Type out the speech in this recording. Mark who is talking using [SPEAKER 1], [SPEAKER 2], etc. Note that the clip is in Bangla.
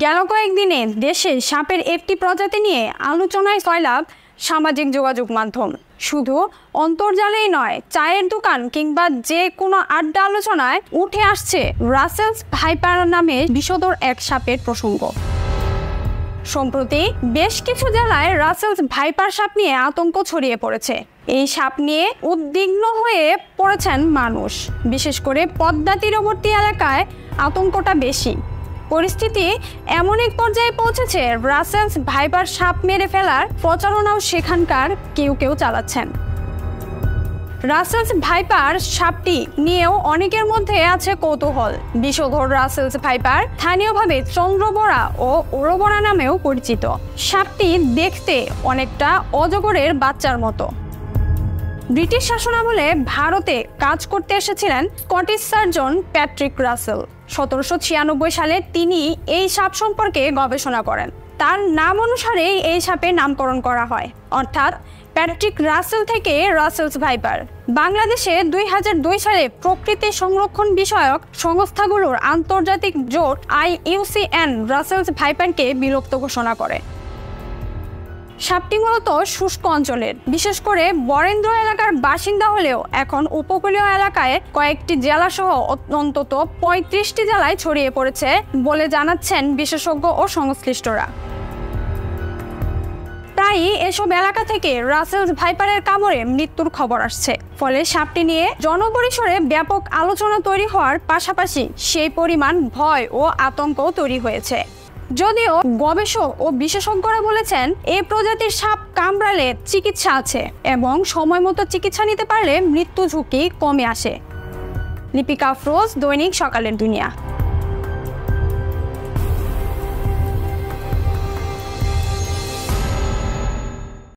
[SPEAKER 1] গেল কয়েকদিনে দেশে সাপের একটি প্রজাতি নিয়ে আলোচনায় সয়লাব সামাজিক যোগাযোগ মাধ্যম। শুধু অন্তর্জালেই নয়, চায়ের দোকান কিংবা যে কোনো আড্ডা আলোচনায় উঠে আসছে রাসেলস ভাইপার নামে বিষধর এক সাপের প্রসঙ্গ। সম্প্রতি বেশ কিছু জেলায় রাসেলস ভাইপার সাপ নিয়ে আতঙ্ক ছড়িয়ে পড়েছে। এই সাপ নিয়ে উদ্বিগ্ন হয়ে পড়েছেন মানুষ, বিশেষ করে পদ্মা তীরবর্তী এলাকায় আতঙ্কটা বেশি। পরিস্থিতি এমন এক পর্যায়ে পৌঁছেছে, রাসেলস ভাইপার সাপ মেরে ফেলার প্রচারণাও সেখানকার কেউ চালাচ্ছেন। রাসেলস ভাইপার সাপটি নিয়েও অনেকের মধ্যে আছে কৌতূহল। বিষধর রাসেলস ভাইপার স্থানীয়ভাবে চন্দ্রবোরা ও ওরোবোরা নামেও পরিচিত। সাপটি দেখতে অনেকটা অজগরের বাচ্চার মতো। ব্রিটিশ শাসনামলে ভারতে কাজ করতে এসেছিলেন স্কটিশ সার্জন প্যাট্রিক রাসেল। 1796 সালে তিনি এই সাপ সম্পর্কে গবেষণা করেন। তার নাম অনুসারে এই সাপের নামকরণ করা হয়, অর্থাৎ প্যাট্রিক রাসেল থেকে রাসেলস ভাইপার। বাংলাদেশে 2002 সালে প্রকৃতি সংরক্ষণ বিষয়ক সংস্থাগুলোর আন্তর্জাতিক জোট IUCN রাসেলস ভাইপারকে বিলুপ্ত ঘোষণা করে। সাপটি মূলত শুষ্ক অঞ্চলের, বিশেষ করে বরেন্দ্র এলাকার বাসিন্দা হলেও এখন উপকূলীয় এলাকায় কয়েকটি জেলা সহ অন্তত 35টি জেলায় ছড়িয়ে পড়েছে বলে জানাচ্ছেন বিশেষজ্ঞ ও সংশ্লিষ্টরা। প্রায়ই এসব এলাকা থেকে রাসেলস ভাইপারের কামড়ে মৃত্যুর খবর আসছে। ফলে সাপটি নিয়ে জনপরিসরে ব্যাপক আলোচনা তৈরি হওয়ার পাশাপাশি সেই পরিমাণ ভয় ও আতঙ্ক তৈরি হয়েছে। যদিও গবেষক ও বিশেষজ্ঞরা বলেছেন, এই প্রজাতির সাপ কামড়ালে চিকিৎসা আছে এবং সময় মতো চিকিৎসা নিতে পারলে মৃত্যু ঝুঁকি কমে আসে। লিপিকা আফরোজ, দৈনিক সকালের দুনিয়া।